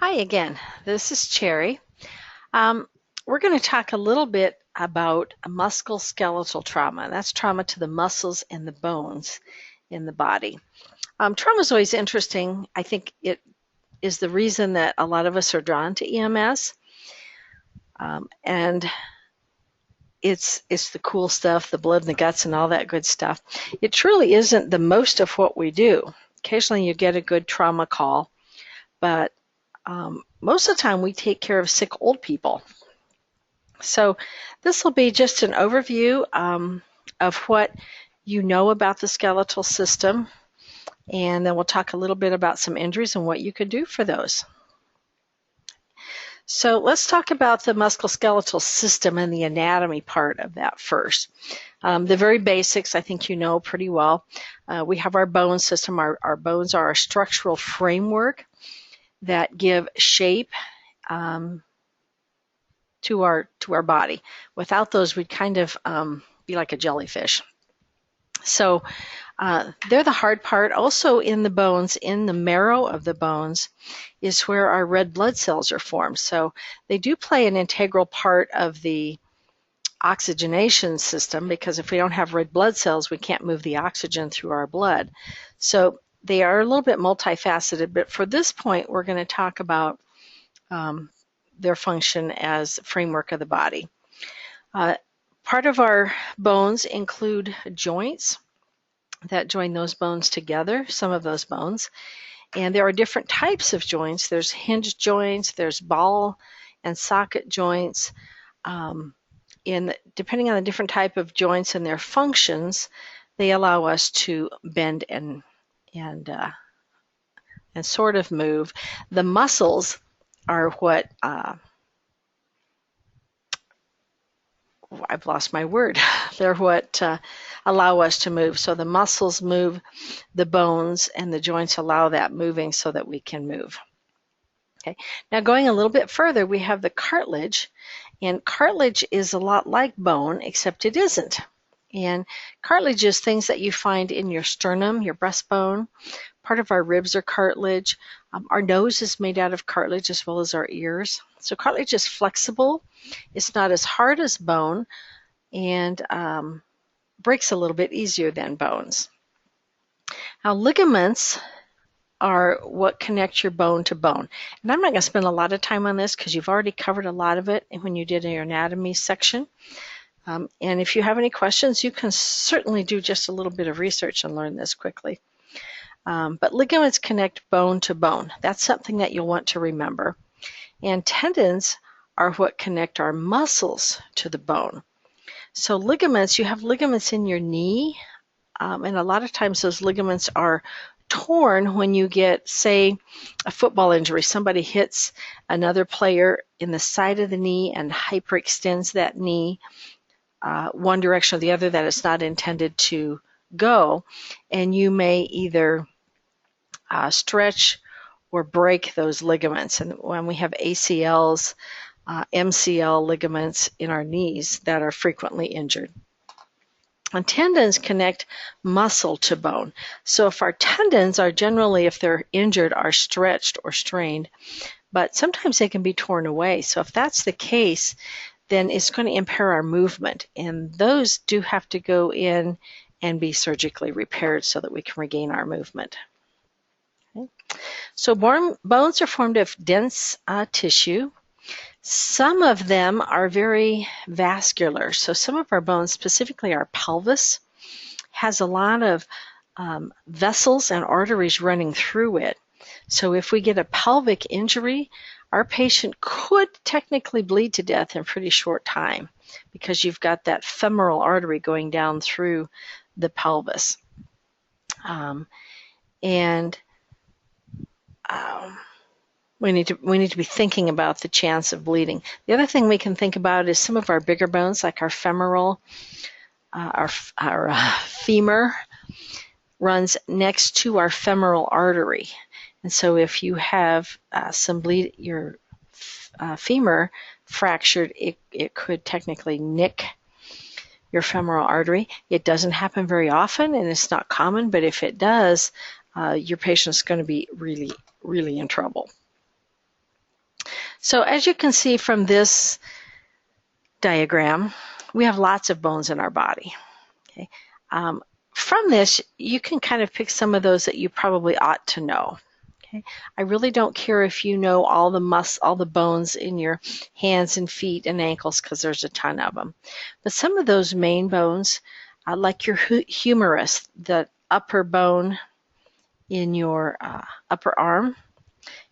Hi again, this is Cherry. Um, we're going to talk a little bit about musculoskeletal trauma. That's trauma to the muscles and the bones in the body. Trauma is always interesting. I think it is the reason that a lot of us are drawn to EMS. And it's the cool stuff, the blood and the guts and all that good stuff. It truly isn't the most of what we do. Occasionally you get a good trauma call, but most of the time we take care of sick old people. So this will be just an overview of what you know about the skeletal system, and then we'll talk a little bit about some injuries and what you can do for those. So let's talk about the musculoskeletal system and the anatomy part of that first. The very basics I think you know pretty well. We have our bone system. Our bones are our structural framework that give shape to our body. Without those, we'd kind of be like a jellyfish. So they're the hard part. Also in the bones, in the marrow of the bones, is where our red blood cells are formed. So they do play an integral part of the oxygenation system, because if we don't have red blood cells, we can't move the oxygen through our blood. So they are a little bit multifaceted, but for this point, we're going to talk about their function as framework of the body. Part of our bones include joints that join those bones together, some of those bones. And there are different types of joints. There's hinge joints, there's ball and socket joints. Depending on the different type of joints and their functions, they allow us to bend and sort of move. The muscles are what I've lost my word. They're what allow us to move. So the muscles move the bones, and the joints allow that moving so that we can move. Okay. Now going a little bit further, we have the cartilage, and cartilage is a lot like bone, except it isn't. And cartilage is things that you find in your sternum, your breastbone. Part of our ribs are cartilage. Our nose is made out of cartilage, as well as our ears. So cartilage is flexible. It's not as hard as bone, and breaks a little bit easier than bones. Now ligaments are what connect your bone to bone. And I'm not going to spend a lot of time on this because you've already covered a lot of it when you did your anatomy section. And if you have any questions, you can certainly do just a little bit of research and learn this quickly. But ligaments connect bone to bone. That's something that you'll want to remember. And tendons are what connect our muscles to the bone. So ligaments, you have ligaments in your knee, and a lot of times those ligaments are torn when you get, say, a football injury. Somebody hits another player in the side of the knee and hyperextends that knee one direction or the other that it's not intended to go, and you may either stretch or break those ligaments. And when we have ACLs, MCL ligaments in our knees that are frequently injured. And tendons connect muscle to bone. So if our tendons are generally, if they're injured, are stretched or strained, but sometimes they can be torn away. So if that's the case, then it's going to impair our movement. And those do have to go in and be surgically repaired so that we can regain our movement. Okay. So bones are formed of dense tissue. Some of them are very vascular. So some of our bones, specifically our pelvis, has a lot of vessels and arteries running through it. So if we get a pelvic injury, our patient could technically bleed to death in a pretty short time because you've got that femoral artery going down through the pelvis. We need to be thinking about the chance of bleeding. The other thing we can think about is some of our bigger bones, like our femoral, our femur, runs next to our femoral artery. And so if you have some bleed, your femur fractured, it could technically nick your femoral artery. It doesn't happen very often, and it's not common, but if it does, your patient's going to be really, really in trouble. So as you can see from this diagram, we have lots of bones in our body. Okay. From this, you can kind of pick some of those that you probably ought to know. Okay. I really don't care if you know all the bones in your hands and feet and ankles, because there's a ton of them. But some of those main bones, like your humerus, the upper bone in your upper arm,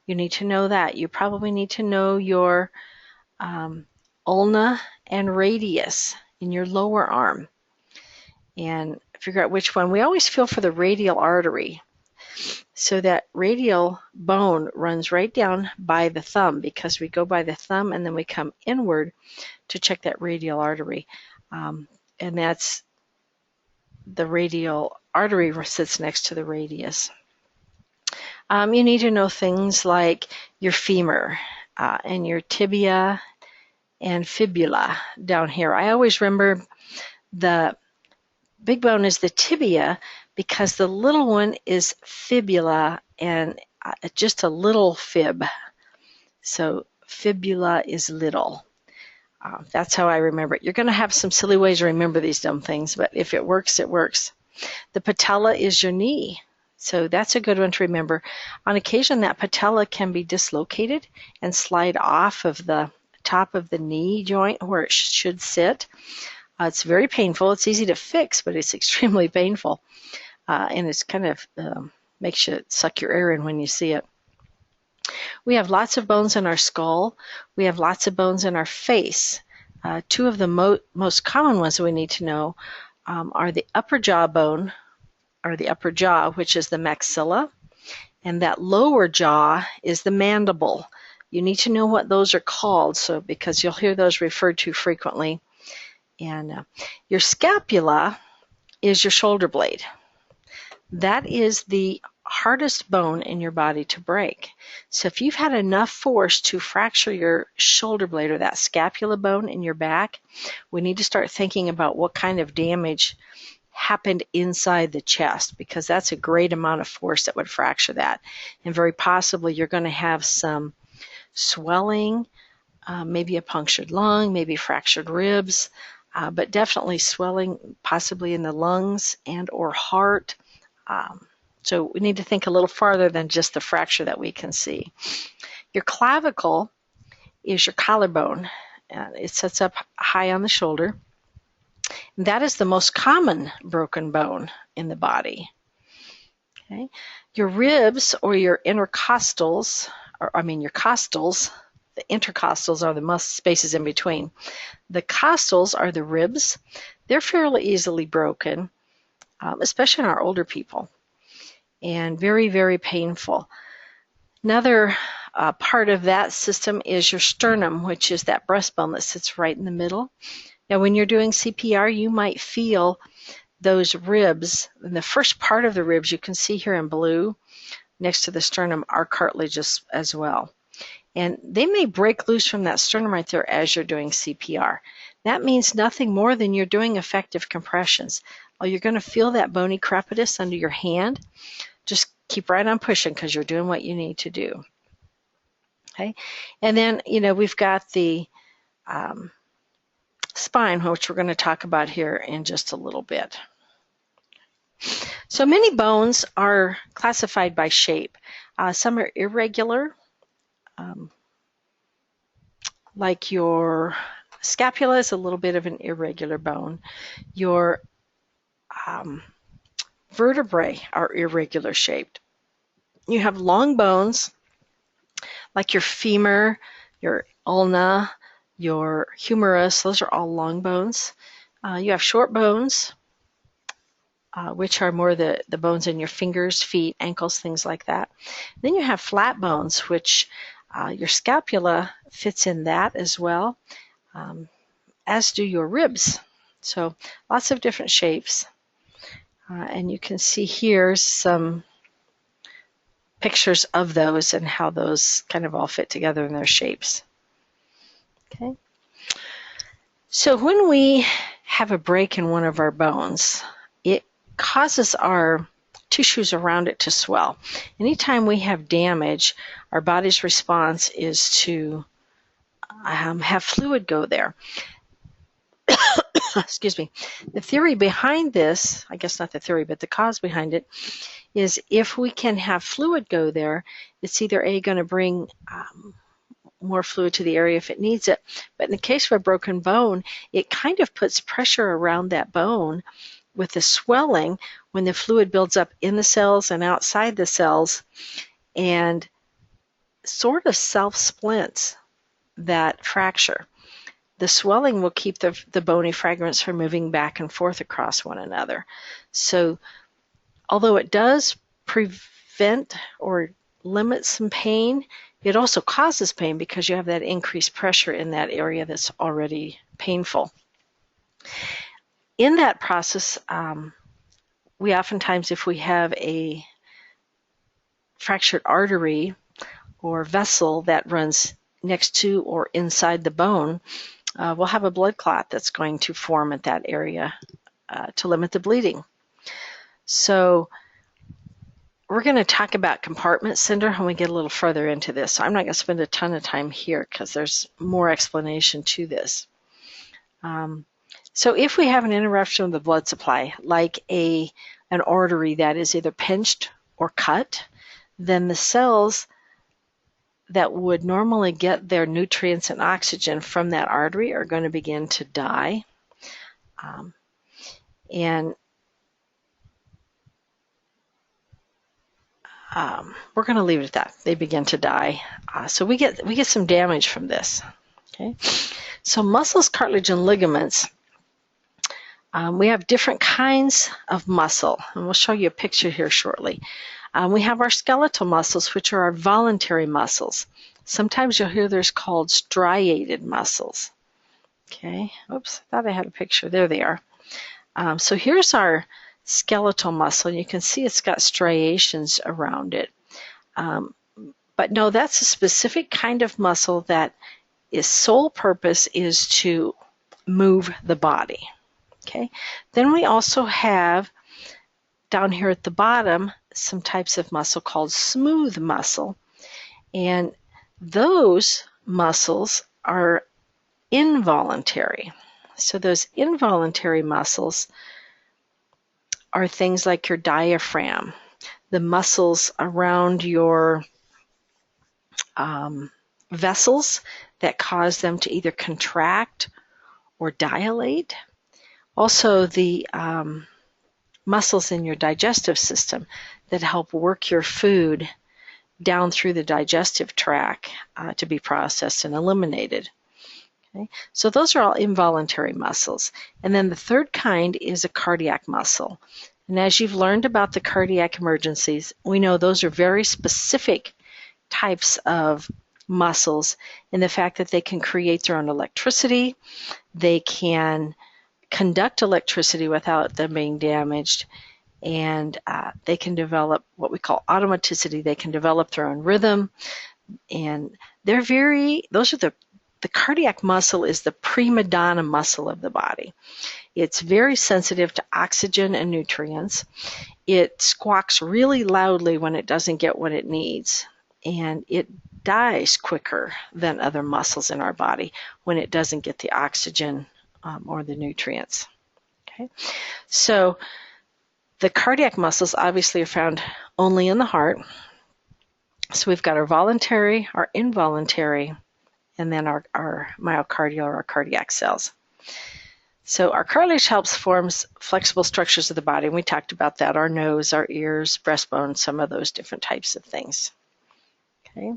you need to know that. You probably need to know your ulna and radius in your lower arm and figure out which one. We always feel for the radial artery. So that radial bone runs right down by the thumb, because we go by the thumb and then we come inward to check that radial artery. And that's the radial artery sits next to the radius. You need to know things like your femur and your tibia and fibula down here. I always remember the big bone is the tibia, because the little one is fibula, and just a little fib. So fibula is little. That's how I remember it. You're going to have some silly ways to remember these dumb things, but if it works, it works. The patella is your knee. So that's a good one to remember. On occasion, that patella can be dislocated and slide off of the top of the knee joint where it should sit. It's very painful. It's easy to fix, but it's extremely painful. And it's kind of makes you suck your air in when you see it. We have lots of bones in our skull. We have lots of bones in our face. Two of the most common ones that we need to know are the upper jaw bone, or the upper jaw, which is the maxilla, and that lower jaw is the mandible. You need to know what those are called, because you'll hear those referred to frequently. And your scapula is your shoulder blade. That is the hardest bone in your body to break. So if you've had enough force to fracture your shoulder blade or that scapula bone in your back, we need to start thinking about what kind of damage happened inside the chest, because that's a great amount of force that would fracture that. And very possibly you're going to have some swelling, maybe a punctured lung, maybe fractured ribs, but definitely swelling possibly in the lungs and or heart. So we need to think a little farther than just the fracture that we can see. Your clavicle is your collarbone. It sits up high on the shoulder. And that is the most common broken bone in the body. Okay. Your ribs, or your intercostals, your costals, the intercostals are the spaces in between. The costals are the ribs. They're fairly easily broken, especially in our older people, and very, very painful. Another part of that system is your sternum, which is that breastbone that sits right in the middle. Now, when you're doing CPR, you might feel those ribs. And the first part of the ribs you can see here in blue next to the sternum are cartilages as well. And they may break loose from that sternum right there as you're doing CPR. That means nothing more than you're doing effective compressions. Oh, you're going to feel that bony crepitus under your hand. Just keep right on pushing, because you're doing what you need to do. Okay, and then we've got the spine, which we're going to talk about here in just a little bit. So many bones are classified by shape. Some are irregular, like your scapula is a little bit of an irregular bone. Your vertebrae are irregular shaped. You have long bones, like your femur, your ulna, your humerus. Those are all long bones. You have short bones, which are more the bones in your fingers, feet, ankles, things like that. Then you have flat bones, which your scapula fits in that as well, as do your ribs. So lots of different shapes. And you can see here some pictures of those and how those kind of all fit together in their shapes. Okay. So when we have a break in one of our bones, it causes our tissues around it to swell. Anytime we have damage, our body's response is to have fluid go there. Excuse me. The theory behind this, I guess not the theory, but the cause behind it, is if we can have fluid go there, it's either going to bring more fluid to the area if it needs it. But in the case of a broken bone, it kind of puts pressure around that bone with the swelling when the fluid builds up in the cells and outside the cells, and sort of self-splints that fracture. The swelling will keep the bony fragments from moving back and forth across one another. So although it does prevent or limit some pain, it also causes pain because you have that increased pressure in that area that's already painful. In that process, we oftentimes, if we have a fractured artery or vessel that runs next to or inside the bone, we'll have a blood clot that's going to form at that area to limit the bleeding. So we're going to talk about compartment syndrome when we get a little further into this. So I'm not going to spend a ton of time here because there's more explanation to this. So if we have an interruption of the blood supply, like an artery that is either pinched or cut, then the cells that would normally get their nutrients and oxygen from that artery are going to begin to die. We're going to leave it at that. They begin to die. So we get some damage from this. Okay. So muscles, cartilage, and ligaments. We have different kinds of muscle, and we'll show you a picture here shortly. We have our skeletal muscles, which are our voluntary muscles. Sometimes you'll hear there's called striated muscles. Okay, oops, I thought I had a picture. There they are. So here's our skeletal muscle, and you can see it's got striations around it. But no, that's a specific kind of muscle that its sole purpose is to move the body. Okay. Then we also have down here at the bottom some types of muscle called smooth muscle, and those muscles are involuntary. So those involuntary muscles are things like your diaphragm, the muscles around your vessels that cause them to either contract or dilate. Also the muscles in your digestive system that help work your food down through the digestive tract to be processed and eliminated. Okay? So those are all involuntary muscles. And then the third kind is a cardiac muscle. And as you've learned about the cardiac emergencies, we know those are very specific types of muscles in the fact that they can create their own electricity, they can conduct electricity without them being damaged, and they can develop what we call automaticity. They can develop their own rhythm, and they're those are the cardiac muscle is the prima donna muscle of the body. It's very sensitive to oxygen and nutrients. It squawks really loudly when it doesn't get what it needs, and it dies quicker than other muscles in our body when it doesn't get the oxygen or the nutrients. Okay, so the cardiac muscles obviously are found only in the heart. So we've got our voluntary, our involuntary, and then our myocardial or our cardiac cells. So our cartilage helps forms flexible structures of the body, and we talked about that, our nose, our ears, breastbone, some of those different types of things. Okay,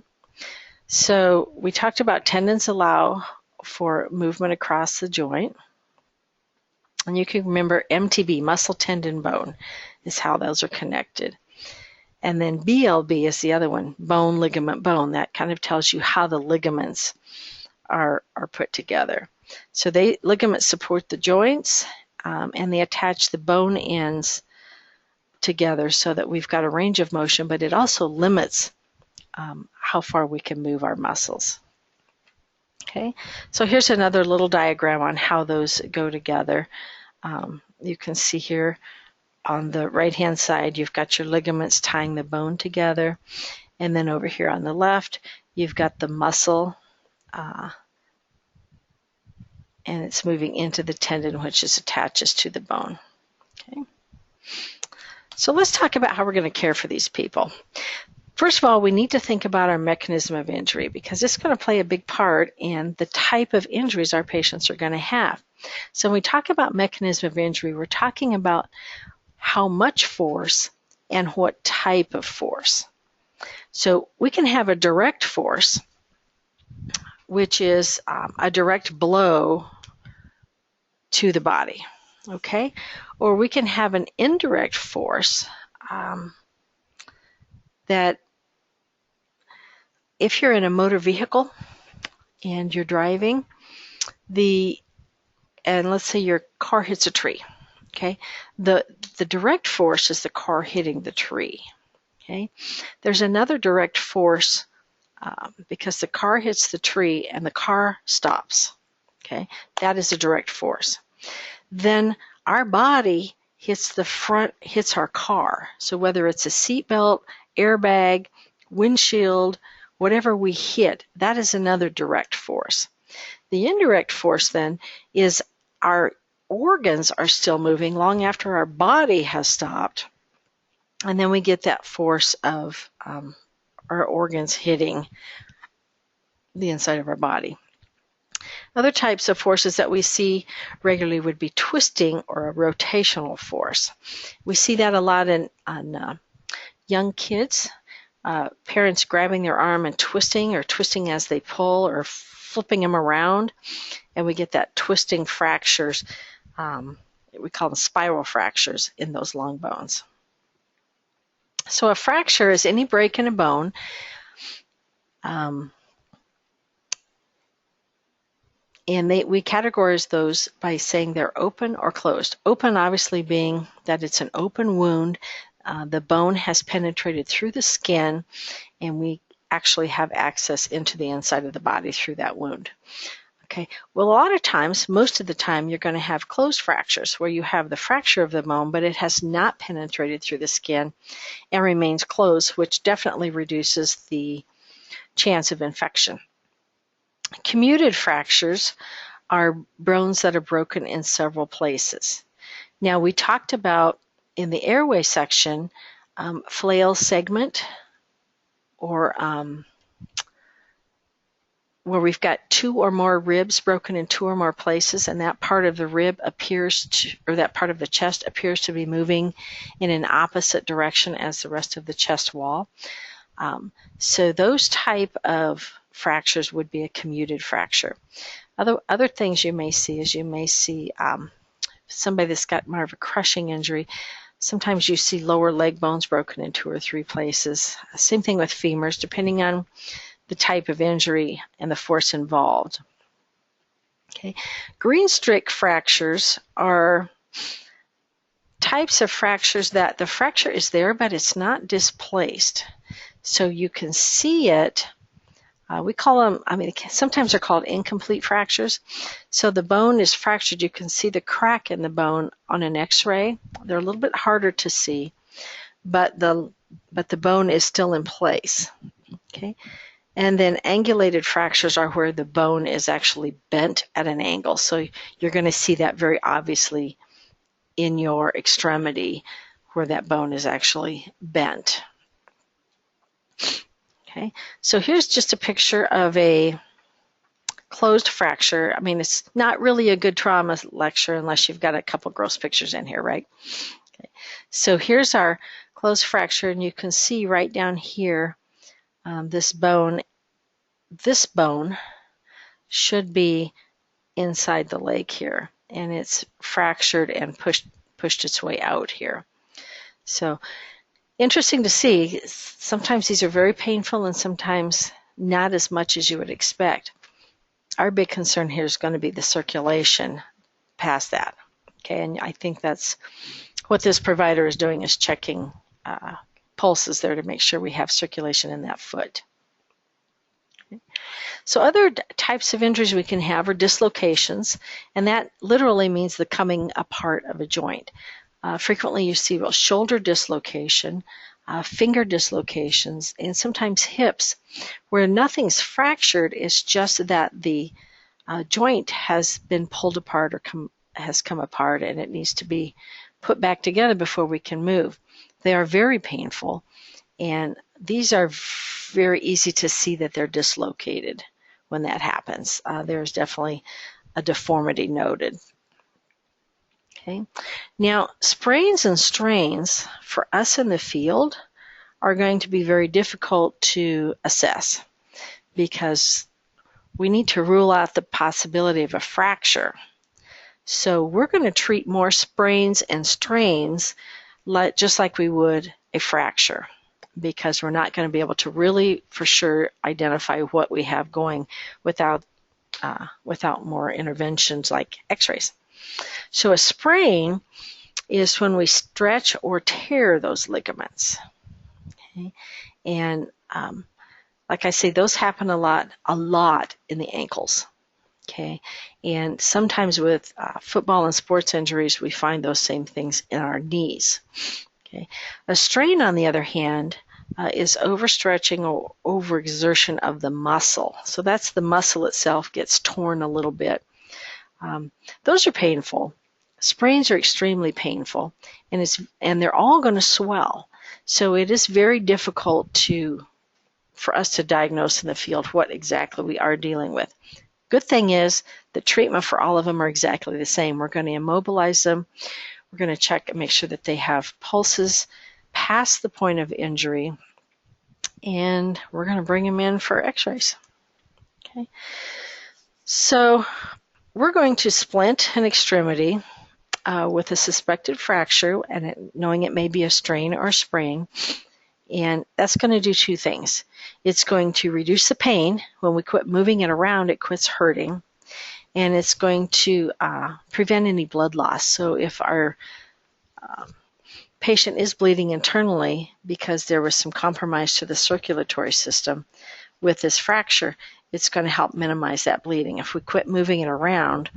so we talked about tendons allow for movement across the joint. And you can remember MTB, muscle, tendon, bone, is how those are connected. And then BLB is the other one, bone, ligament, bone. That kind of tells you how the ligaments are put together. So ligaments support the joints, and they attach the bone ends together so that we've got a range of motion, but it also limits how far we can move our muscles. Okay, so here's another little diagram on how those go together. You can see here on the right-hand side, you've got your ligaments tying the bone together. And then over here on the left, you've got the muscle and it's moving into the tendon, which attaches to the bone. Okay. So let's talk about how we're going to care for these people. First of all, we need to think about our mechanism of injury because it's going to play a big part in the type of injuries our patients are going to have. So when we talk about mechanism of injury, we're talking about how much force and what type of force. So we can have a direct force, which is a direct blow to the body, okay? Or we can have an indirect force that if you're in a motor vehicle and you're driving, and let's say your car hits a tree, okay? The direct force is the car hitting the tree, okay? There's another direct force because the car hits the tree and the car stops, okay? That is a direct force. Then our body hits our car. So whether it's a seatbelt, airbag, windshield, whatever we hit, that is another direct force. The indirect force then is our organs are still moving long after our body has stopped. And then we get that force of our organs hitting the inside of our body. Other types of forces that we see regularly would be twisting or a rotational force. We see that a lot on young kids, parents grabbing their arm and twisting, or twisting as they pull, or flipping them around, and we get that twisting fractures. We call them spiral fractures in those long bones. So a fracture is any break in a bone and we categorize those by saying they're open or closed. Open obviously being that it's an open wound. The bone has penetrated through the skin, and we actually have access into the inside of the body through that wound. Okay. Well, a lot of times, most of the time, you're going to have closed fractures where you have the fracture of the bone, but it has not penetrated through the skin and remains closed, which definitely reduces the chance of infection. Commuted fractures are bones that are broken in several places. Now, we talked about in the airway section, flail segment, or where we've got two or more ribs broken in two or more places, and that part of the rib or that part of the chest appears to be moving in an opposite direction as the rest of the chest wall. So those type of fractures would be a commuted fracture. Other things you may see is somebody that's got more of a crushing injury. Sometimes you see lower leg bones broken in two or three places. Same thing with femurs, depending on the type of injury and the force involved. Okay. Green streak fractures are types of fractures that the fracture is there, but it's not displaced. So you can see it. We call them, sometimes they're called incomplete fractures. So the bone is fractured. You can see the crack in the bone on an x-ray. They're a little bit harder to see, but the bone is still in place. Okay. And then angulated fractures are where the bone is actually bent at an angle. So you're going to see that very obviously in your extremity where that bone is actually bent. Okay, so here's just a picture of a closed fracture. It's not really a good trauma lecture unless you've got a couple gross pictures in here, right? Okay. So here's our closed fracture, and you can see right down here, this bone should be inside the leg here, and it's fractured and pushed its way out here. So interesting to see. Sometimes these are very painful and sometimes not as much as you would expect. Our big concern here is going to be the circulation past that. Okay, and I think that's what this provider is doing, is checking pulses there to make sure we have circulation in that foot. Okay. So other types of injuries we can have are dislocations, and that literally means the coming apart of a joint. Frequently you see shoulder dislocation, finger dislocations, and sometimes hips, where nothing's fractured. It's just that the joint has been pulled apart or has come apart, and it needs to be put back together before we can move. They are very painful, and these are very easy to see that they're dislocated when that happens. There's definitely a deformity noted. Okay. Now, sprains and strains for us in the field are going to be very difficult to assess because we need to rule out the possibility of a fracture. So we're going to treat more sprains and strains just like we would a fracture, because we're not going to be able to really for sure identify what we have going without more interventions like x-rays. So a sprain is when we stretch or tear those ligaments. Okay? And like I say, those happen a lot in the ankles. Okay, and sometimes with football and sports injuries, we find those same things in our knees. Okay, a strain, on the other hand, is overstretching or overexertion of the muscle. So that's the muscle itself gets torn a little bit. Those are painful. Sprains are extremely painful, and they're all going to swell. So it is very difficult for us to diagnose in the field what exactly we are dealing with. Good thing is the treatment for all of them are exactly the same. We're going to immobilize them. We're going to check and make sure that they have pulses past the point of injury, and we're going to bring them in for x-rays. Okay. So we're going to splint an extremity with a suspected fracture, and knowing it may be a strain or a sprain. And that's going to do two things. It's going to reduce the pain. When we quit moving it around, it quits hurting. And it's going to prevent any blood loss. So if our patient is bleeding internally because there was some compromise to the circulatory system with this fracture, it's going to help minimize that bleeding. If we quit moving it around,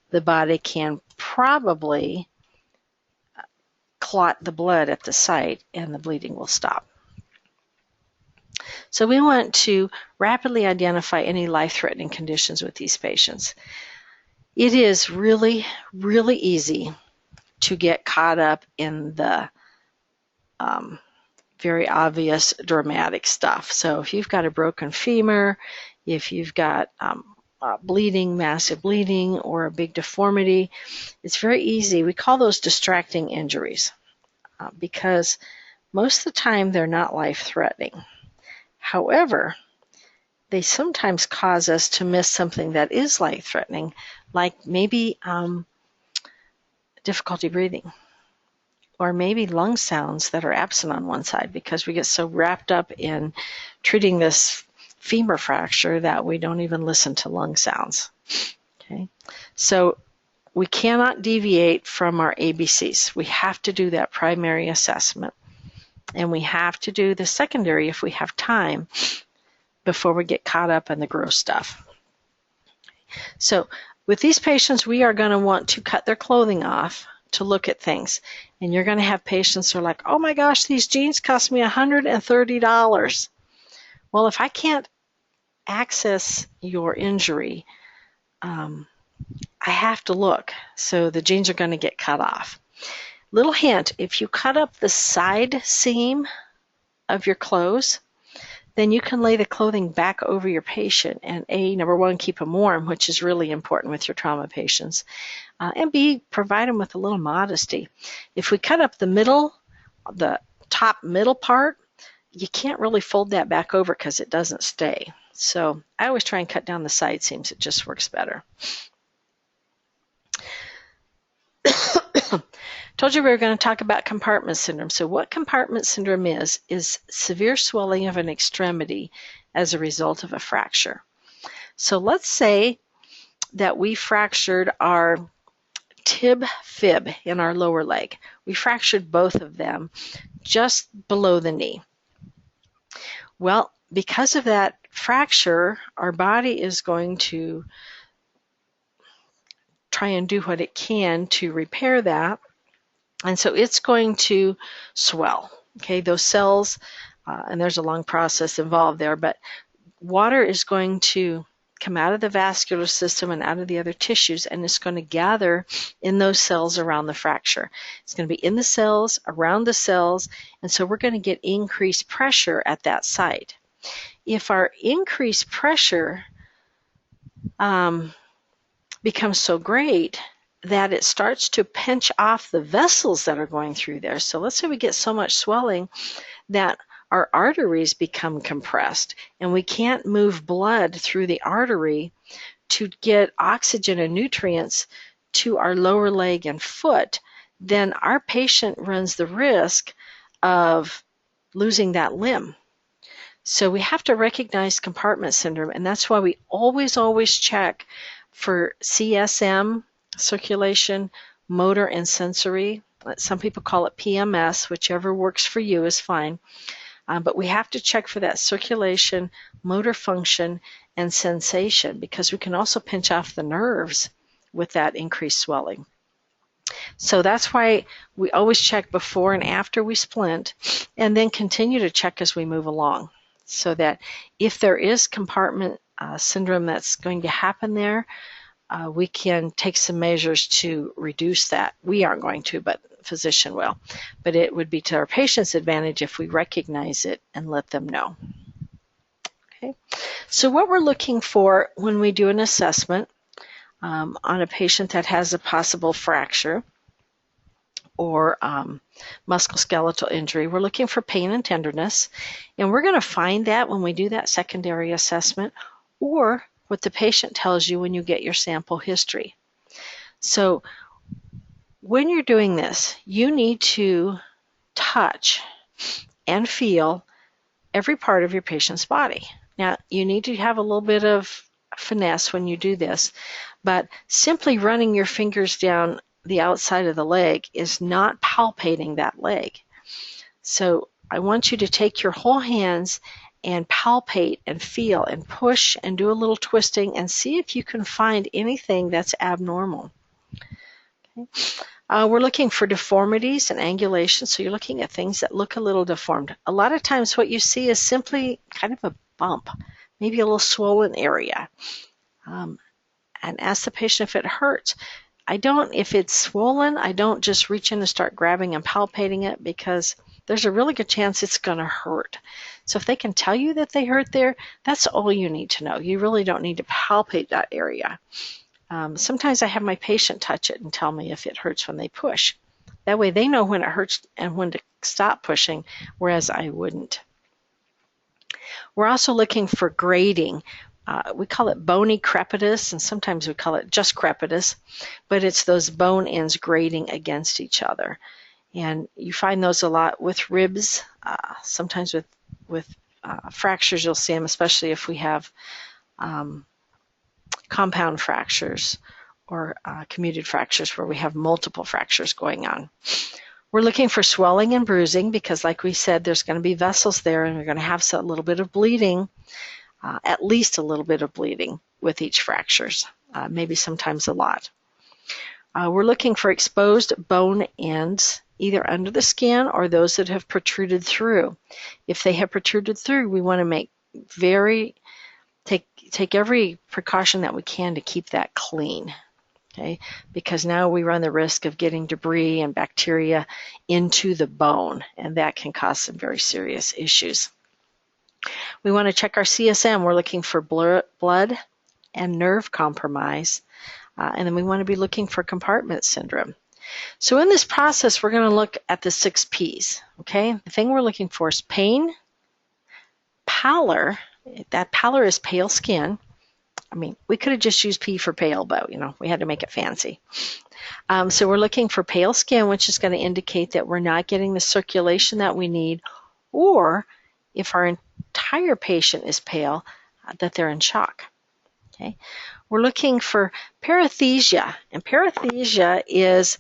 the body can probably clot the blood at the site and the bleeding will stop. So we want to rapidly identify any life-threatening conditions with these patients. It is really, really easy to get caught up in the very obvious dramatic stuff. So if you've got a broken femur, if you've got bleeding, massive bleeding, or a big deformity, it's very easy. We call those distracting injuries because most of the time they're not life-threatening. However, they sometimes cause us to miss something that is life-threatening, like maybe difficulty breathing, or maybe lung sounds that are absent on one side because we get so wrapped up in treating this femur fracture that we don't even listen to lung sounds. Okay, so we cannot deviate from our ABCs. We have to do that primary assessment. And we have to do the secondary if we have time before we get caught up in the gross stuff. So with these patients, we are going to want to cut their clothing off to look at things. And you're going to have patients who are like, oh my gosh, these jeans cost me $130. Well, if I can't access your injury, I have to look. So the jeans are going to get cut off. Little hint, if you cut up the side seam of your clothes, then you can lay the clothing back over your patient and number one, keep them warm, which is really important with your trauma patients, and B, provide them with a little modesty. If we cut up the top middle part, you can't really fold that back over because it doesn't stay. So I always try and cut down the side seams. It just works better. Told you we were going to talk about compartment syndrome. So what compartment syndrome is severe swelling of an extremity as a result of a fracture. So let's say that we fractured our tib fib in our lower leg. We fractured both of them just below the knee. Well, because of that fracture, our body is going to try and do what it can to repair that. And so it's going to swell, okay? Those cells, and there's a long process involved there, but water is going to come out of the vascular system and out of the other tissues, and it's going to gather in those cells around the fracture. It's going to be in the cells, around the cells, and so we're going to get increased pressure at that site. If our increased pressure becomes so great that it starts to pinch off the vessels that are going through there. So let's say we get so much swelling that our arteries become compressed and we can't move blood through the artery to get oxygen and nutrients to our lower leg and foot, then our patient runs the risk of losing that limb. So we have to recognize compartment syndrome, and that's why we always check for CSM, circulation, motor, and sensory. Some people call it PMS, whichever works for you is fine. But we have to check for that circulation, motor function, and sensation, because we can also pinch off the nerves with that increased swelling. So that's why we always check before and after we splint, and then continue to check as we move along, so that if there is compartment syndrome that's going to happen there, we can take some measures to reduce that. We aren't going to, but the physician will. But it would be to our patient's advantage if we recognize it and let them know. Okay. So what we're looking for when we do an assessment on a patient that has a possible fracture or musculoskeletal injury, we're looking for pain and tenderness, and we're going to find that when we do that secondary assessment, or what the patient tells you when you get your sample history. So when you're doing this, you need to touch and feel every part of your patient's body. Now, you need to have a little bit of finesse when you do this, but simply running your fingers down the outside of the leg is not palpating that leg. So I want you to take your whole hands and palpate and feel and push and do a little twisting and see if you can find anything that's abnormal. Okay. We're looking for deformities and angulations, so you're looking at things that look a little deformed. A lot of times what you see is simply kind of a bump, maybe a little swollen area. And ask the patient if it hurts. If it's swollen, I don't just reach in and start grabbing and palpating it, because there's a really good chance it's going to hurt. So if they can tell you that they hurt there, that's all you need to know. You really don't need to palpate that area. Sometimes I have my patient touch it and tell me if it hurts when they push. That way they know when it hurts and when to stop pushing, whereas I wouldn't. We're also looking for grading. We call it bony crepitus, and sometimes we call it just crepitus, but it's those bone ends grading against each other. And you find those a lot with ribs, sometimes with fractures you'll see them, especially if we have compound fractures or comminuted fractures where we have multiple fractures going on. We're looking for swelling and bruising because, like we said, there's going to be vessels there and we're going to have a little bit of bleeding, at least a little bit of bleeding with each fractures, maybe sometimes a lot. We're looking for exposed bone ends, either under the skin or those that have protruded through. If they have protruded through, we want to take every precaution that we can to keep that clean. Okay, because now we run the risk of getting debris and bacteria into the bone, and that can cause some very serious issues. We want to check our CSM. We're looking for blood and nerve compromise, and then we want to be looking for compartment syndrome. So in this process, we're going to look at the 6 P's. Okay, the thing we're looking for is pain, pallor. That pallor is pale skin. I mean, we could have just used P for pale, but, we had to make it fancy. So we're looking for pale skin, which is going to indicate that we're not getting the circulation that we need, or if our entire patient is pale, that they're in shock. Okay. We're looking for paresthesia, and paresthesia is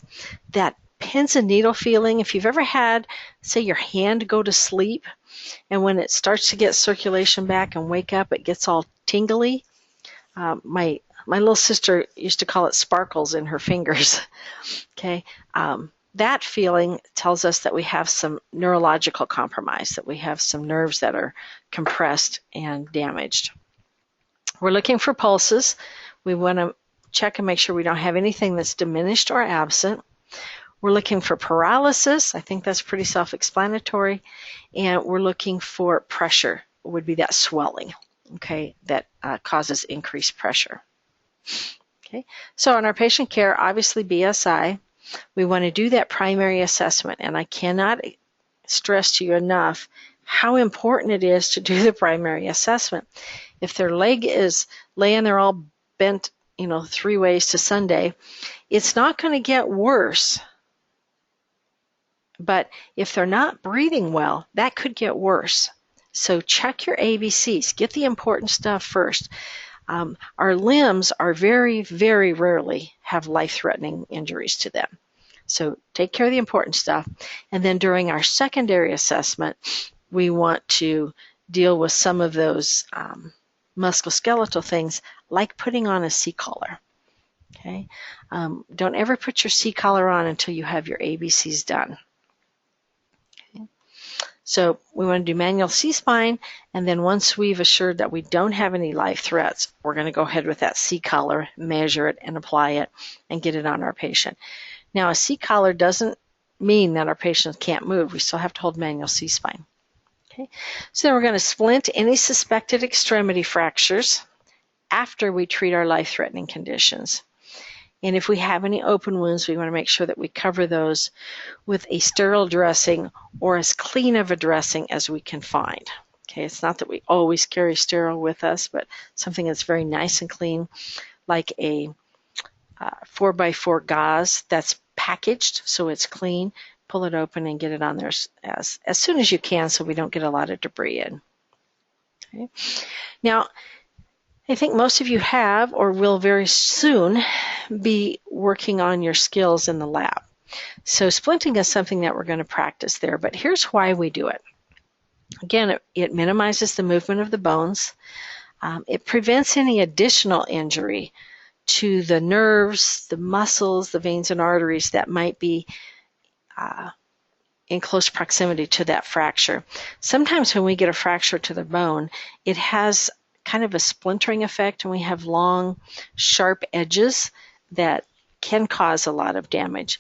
that pins and needle feeling. If you've ever had, say, your hand go to sleep, and when it starts to get circulation back and wake up, it gets all tingly. My little sister used to call it sparkles in her fingers. Okay, that feeling tells us that we have some neurological compromise, that we have some nerves that are compressed and damaged. We're looking for pulses. We want to check and make sure we don't have anything that's diminished or absent. We're looking for paralysis. I think that's pretty self-explanatory. And we're looking for pressure, would be that swelling, okay, that causes increased pressure. Okay, so in our patient care, obviously BSI, we want to do that primary assessment. And I cannot stress to you enough how important it is to do the primary assessment. If their leg is laying there all bent, 3 ways to Sunday, it's not going to get worse. But if they're not breathing well, that could get worse. So check your ABCs. Get the important stuff first. Our limbs are very, very rarely have life-threatening injuries to them. So take care of the important stuff. And then during our secondary assessment, we want to deal with some of those musculoskeletal things like putting on a C-collar. Okay? Don't ever put your C-collar on until you have your ABCs done. Okay? So we want to do manual C-spine, and then once we've assured that we don't have any life threats, we're going to go ahead with that C-collar, measure it, and apply it, and get it on our patient. Now, a C-collar doesn't mean that our patients can't move. We still have to hold manual C-spine. Okay. So then we're going to splint any suspected extremity fractures after we treat our life-threatening conditions. And if we have any open wounds, we want to make sure that we cover those with a sterile dressing or as clean of a dressing as we can find. Okay, it's not that we always carry sterile with us, but something that's very nice and clean, like a 4x4 gauze that's packaged so it's clean. Pull it open and get it on there as soon as you can so we don't get a lot of debris in. Okay. Now, I think most of you have or will very soon be working on your skills in the lab. So splinting is something that we're going to practice there, but here's why we do it. Again, it minimizes the movement of the bones. It prevents any additional injury to the nerves, the muscles, the veins and arteries that might be in close proximity to that fracture. Sometimes when we get a fracture to the bone, it has kind of a splintering effect, and we have long, sharp edges that can cause a lot of damage.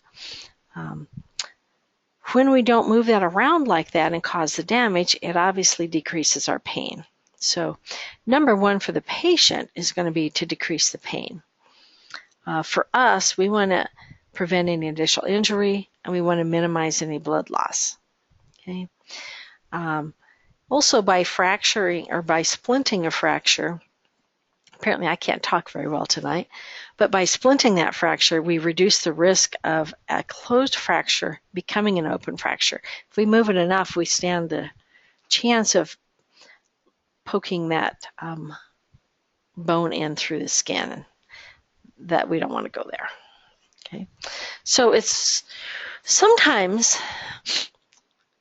When we don't move that around like that and cause the damage, it obviously decreases our pain. So number one for the patient is going to be to decrease the pain. For us, we want to prevent any additional injury, and we want to minimize any blood loss. Okay. Also, by fracturing or by splinting a fracture, apparently I can't talk very well tonight, but by splinting that fracture, we reduce the risk of a closed fracture becoming an open fracture. If we move it enough, we stand the chance of poking that bone in through the skin. That we don't want to go there. Okay, so it's sometimes,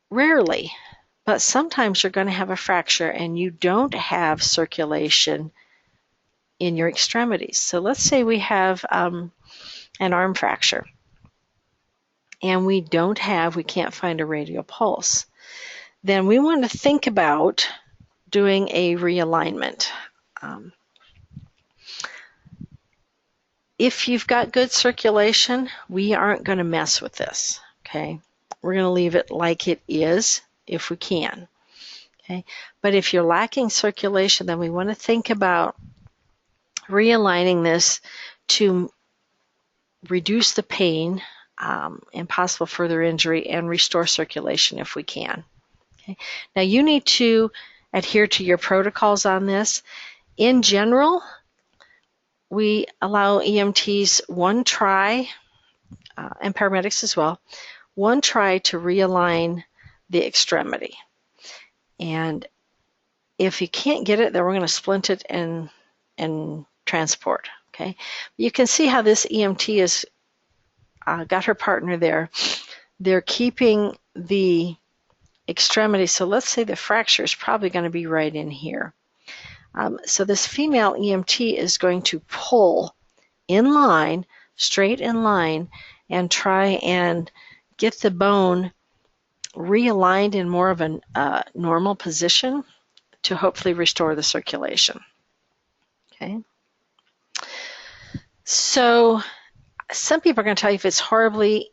rarely, but sometimes you're going to have a fracture and you don't have circulation in your extremities. So let's say we have an arm fracture and we can't find a radial pulse. Then we want to think about doing a realignment. If you've got good circulation, we aren't going to mess with this, okay? We're going to leave it like it is if we can, okay? But if you're lacking circulation, then we want to think about realigning this to reduce the pain and possible further injury and restore circulation if we can. Okay? Now you need to adhere to your protocols on this. In general, we allow EMTs one try, and paramedics as well, one try to realign the extremity. And if you can't get it, then we're going to splint it and transport. Okay, you can see how this EMT has got her partner there. They're keeping the extremity. So let's say the fracture is probably going to be right in here. So this female EMT is going to pull in line, straight in line, and try and get the bone realigned in more of a normal position to hopefully restore the circulation. Okay. So some people are going to tell you if it's horribly,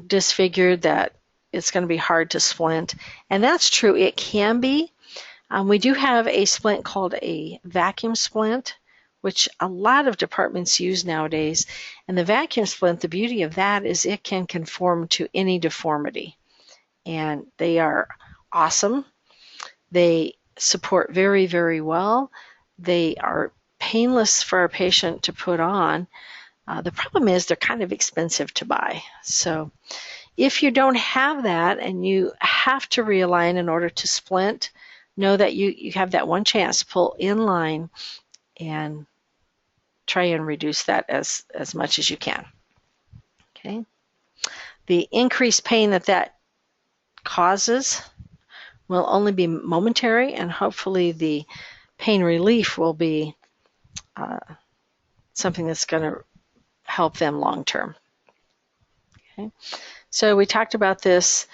disfigured, that it's going to be hard to splint. And that's true. It can be. We do have a splint called a vacuum splint, which a lot of departments use nowadays. And the vacuum splint, the beauty of that is it can conform to any deformity. And they are awesome. They support very, very well. They are painless for our patient to put on. The problem is they're kind of expensive to buy. So if you don't have that and you have to realign in order to splint, know that you have that one chance to pull in line and try and reduce that as much as you can. Okay. The increased pain that causes will only be momentary, and hopefully the pain relief will be something that's going to help them long term. Okay. So we talked about this.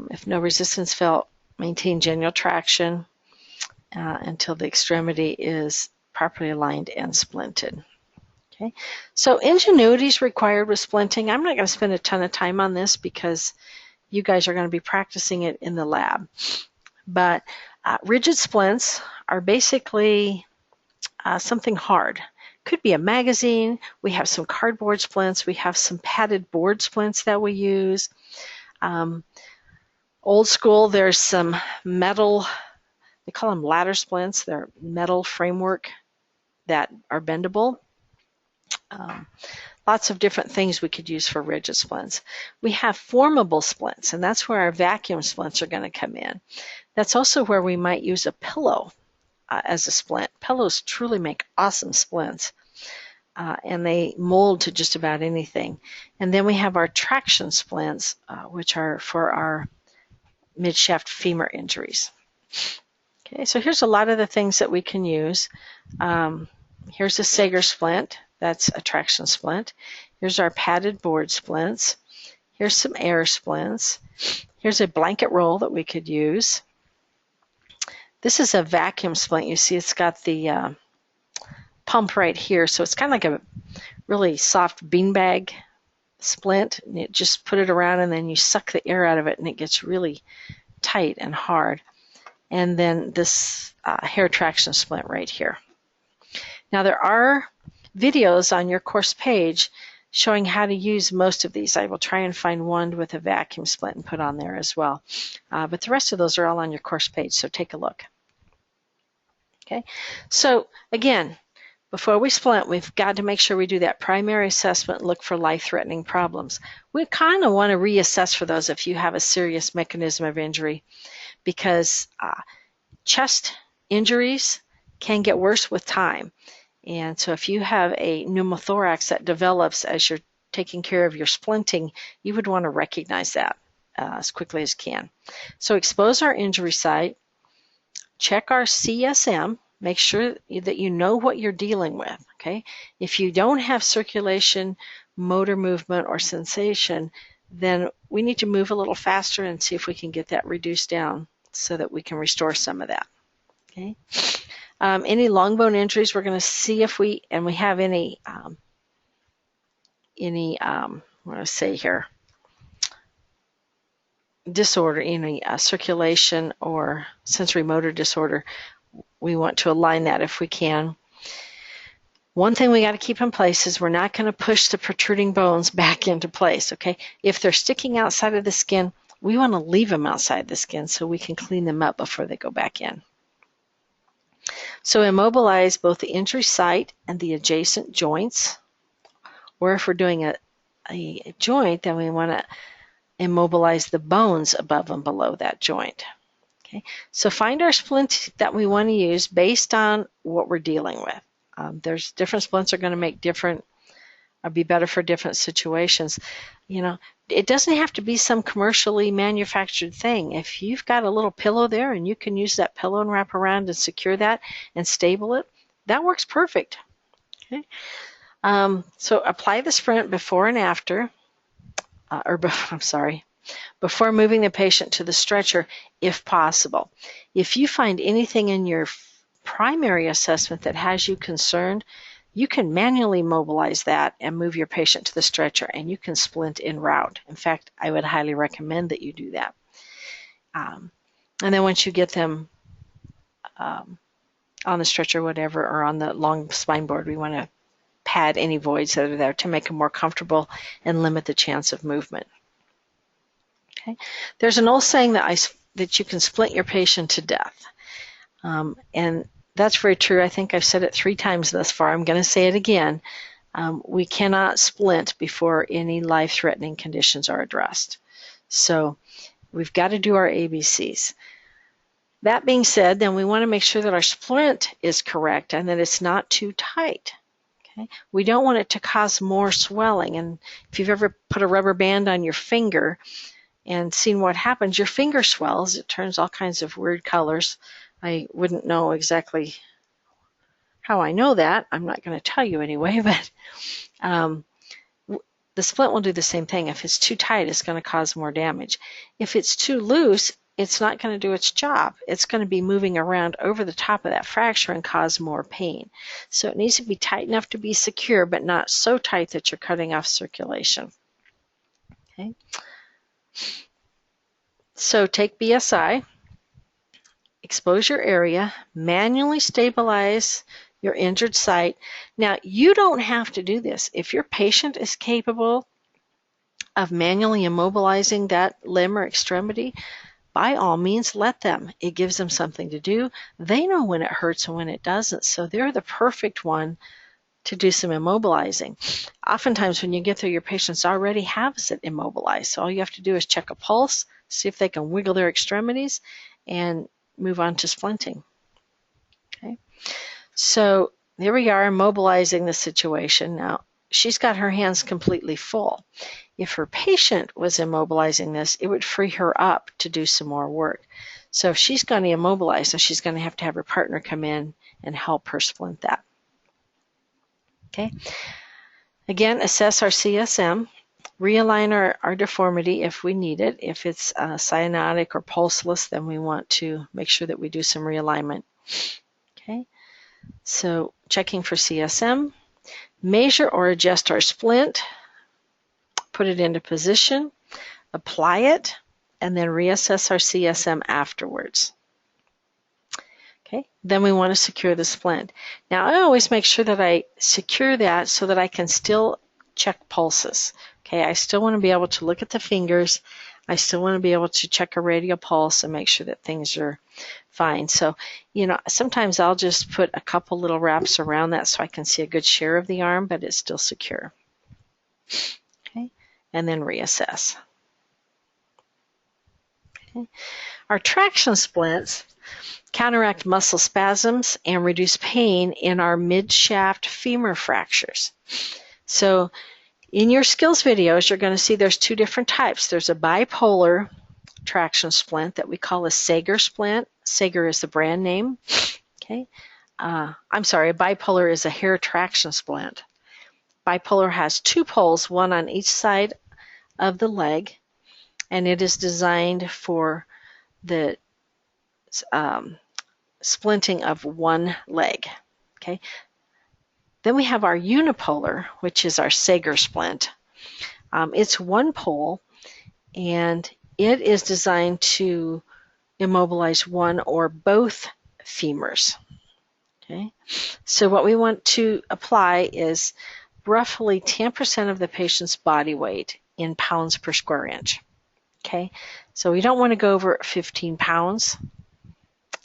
If no resistance felt, maintain genuine traction until the extremity is properly aligned and splinted. Okay. So ingenuity is required with splinting. I'm not going to spend a ton of time on this because you guys are going to be practicing it in the lab. But rigid splints are basically something hard. Could be a magazine. We have some cardboard splints. We have some padded board splints that we use. Old school, there's some metal, they call them ladder splints. They're metal framework that are bendable. Lots of different things we could use for rigid splints. We have formable splints, and that's where our vacuum splints are going to come in. That's also where we might use a pillow as a splint. Pillows truly make awesome splints, and they mold to just about anything. And then we have our traction splints, which are for our midshaft femur injuries. Okay, so here's a lot of the things that we can use. Here's a Sager splint. That's a traction splint. Here's our padded board splints. Here's some air splints. Here's a blanket roll that we could use. This is a vacuum splint. You see it's got the pump right here. So it's kind of like a really soft beanbag splint. And you just put it around and then you suck the air out of it and it gets really tight and hard. And then this hair traction splint right here. Now there are videos on your course page showing how to use most of these. I will try and find one with a vacuum splint and put on there as well. But the rest of those are all on your course page, so take a look. Okay, so again, before we splint, we've got to make sure we do that primary assessment and look for life-threatening problems. We kind of want to reassess for those if you have a serious mechanism of injury, because chest injuries can get worse with time. And so if you have a pneumothorax that develops as you're taking care of your splinting, you would want to recognize that as quickly as you can. So expose our injury site, check our CSM, make sure that you know what you're dealing with. Okay? If you don't have circulation, motor movement, or sensation, then we need to move a little faster and see if we can get that reduced down so that we can restore some of that. Okay? Any long bone injuries, we're going to see if we have any what do I say here, disorder, any circulation or sensory motor disorder. We want to align that if we can. One thing we got to keep in place is we're not going to push the protruding bones back into place, okay? If they're sticking outside of the skin, we want to leave them outside the skin so we can clean them up before they go back in. So immobilize both the injury site and the adjacent joints. Or if we're doing a joint, then we want to immobilize the bones above and below that joint. Okay. So find our splint that we want to use based on what we're dealing with. There's different splints are going to make different, or be better for different situations. You know, it doesn't have to be some commercially manufactured thing. If you've got a little pillow there and you can use that pillow and wrap around and secure that and stable it, that works perfect. Okay. So apply the Splint before and after, before moving the patient to the stretcher if possible. If you find anything in your primary assessment that has you concerned, you can manually mobilize that and move your patient to the stretcher, and you can splint en route. In fact, I would highly recommend that you do that. And then once you get them on the stretcher, whatever, or on the long spine board, we want to pad any voids that are there to make them more comfortable and limit the chance of movement. Okay. There's an old saying that you can splint your patient to death. And that's very true. I think I've said it 3 times thus far. I'm going to say it again. We cannot splint before any life-threatening conditions are addressed. So we've got to do our ABCs. That being said, then we want to make sure that our splint is correct and that it's not too tight. Okay? We don't want it to cause more swelling. And if you've ever put a rubber band on your finger and seen what happens, your finger swells. It turns all kinds of weird colors. I wouldn't know exactly how I know that. I'm not going to tell you anyway, but the splint will do the same thing. If it's too tight, it's going to cause more damage. If it's too loose, it's not going to do its job. It's going to be moving around over the top of that fracture and cause more pain. So it needs to be tight enough to be secure, but not so tight that you're cutting off circulation. Okay. So take BSI, expose your area, manually stabilize your injured site. Now, you don't have to do this. If your patient is capable of manually immobilizing that limb or extremity, by all means, let them. It gives them something to do. They know when it hurts and when it doesn't, so they're the perfect one to do some immobilizing. Oftentimes, when you get there, your patients already have it immobilized, so all you have to do is check a pulse, see if they can wiggle their extremities, and move on to splinting. Okay, so there we are, immobilizing the situation. Now, she's got her hands completely full. If her patient was immobilizing this, it would free her up to do some more work. So if she's going to immobilize, then she's going to have her partner come in and help her splint that. Okay. Again, assess our CSM. Realign our deformity if we need it. If it's cyanotic or pulseless, then we want to make sure that we do some realignment. Okay. So checking for CSM. Measure or adjust our splint. Put it into position, apply it, and then reassess our CSM afterwards. Okay, then we want to secure the splint. Now, I always make sure that I secure that so that I can still check pulses. Okay, I still want to be able to look at the fingers. I still want to be able to check a radial pulse and make sure that things are fine. So, sometimes I'll just put a couple little wraps around that so I can see a good share of the arm, but it's still secure. And then reassess. Okay. Our traction splints counteract muscle spasms and reduce pain in our mid-shaft femur fractures. So in your skills videos, you're going to see there's 2 different types. There's a bipolar traction splint that we call a Sager splint. Sager is the brand name. Okay. I'm sorry, a bipolar is a hair traction splint. Bipolar has 2 poles, one on each side of the leg, and it is designed for the splinting of one leg. Okay. Then we have our unipolar, which is our Sager splint. It's 1 pole, and it is designed to immobilize one or both femurs. Okay. So what we want to apply is roughly 10% of the patient's body weight in pounds per square inch. Okay, so we don't want to go over 15 pounds.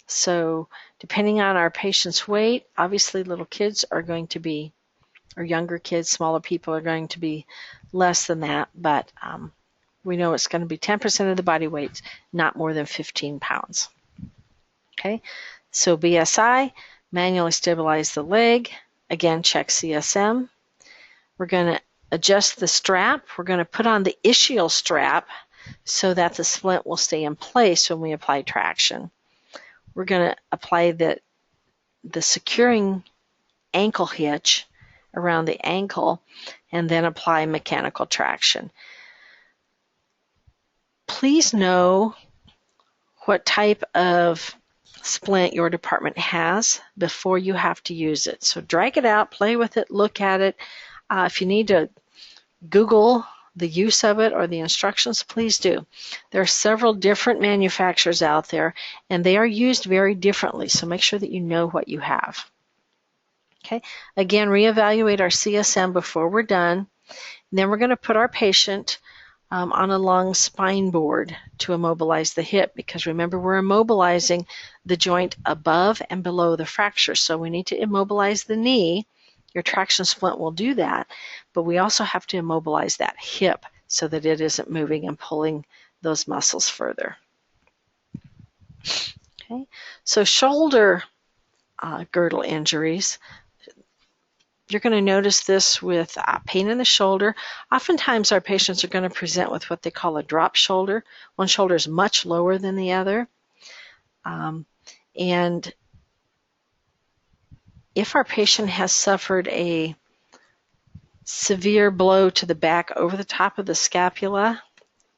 So depending on our patient's weight, obviously little kids are going to be, or younger kids, smaller people are going to be less than that, but we know it's going to be 10% of the body weight, not more than 15 pounds. Okay, so BSI, manually stabilize the leg. Again, check CSM. We're going to adjust the strap. We're going to put on the ischial strap so that the splint will stay in place when we apply traction. We're going to apply the securing ankle hitch around the ankle and then apply mechanical traction. Please know what type of splint your department has before you have to use it. So drag it out, play with it, look at it. If you need to Google the use of it or the instructions, please do. There are several different manufacturers out there, and they are used very differently, so make sure that you know what you have. Okay, again, reevaluate our CSM before we're done. And then we're going to put our patient on a long spine board to immobilize the hip, because remember, we're immobilizing the joint above and below the fracture, so we need to immobilize the knee. Your traction splint will do that, but we also have to immobilize that hip so that it isn't moving and pulling those muscles further. Okay, so shoulder girdle injuries. You're going to notice this with pain in the shoulder. Oftentimes our patients are going to present with what they call a drop shoulder. One shoulder is much lower than the other. And if our patient has suffered a severe blow to the back over the top of the scapula,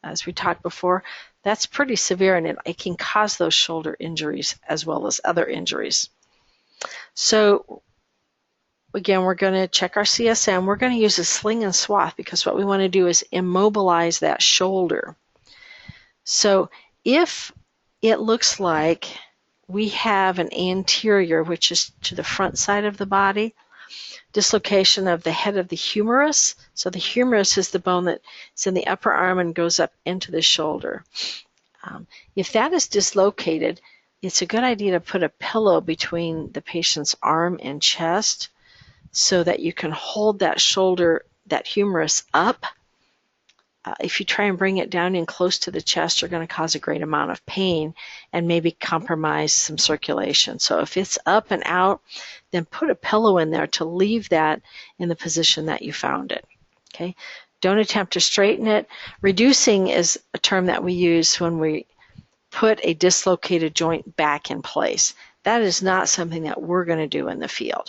as we talked before, that's pretty severe, and it can cause those shoulder injuries as well as other injuries. So again, we're going to check our CSM. We're going to use a sling and swath, because what we want to do is immobilize that shoulder. So if it looks like we have an anterior, which is to the front side of the body, dislocation of the head of the humerus. So the humerus is the bone that's in the upper arm and goes up into the shoulder. If that is dislocated, it's a good idea to put a pillow between the patient's arm and chest so that you can hold that shoulder, that humerus up. If you try and bring it down in close to the chest, you're going to cause a great amount of pain and maybe compromise some circulation. So if it's up and out, then put a pillow in there to leave that in the position that you found it. Okay? Don't attempt to straighten it. Reducing is a term that we use when we put a dislocated joint back in place. That is not something that we're going to do in the field.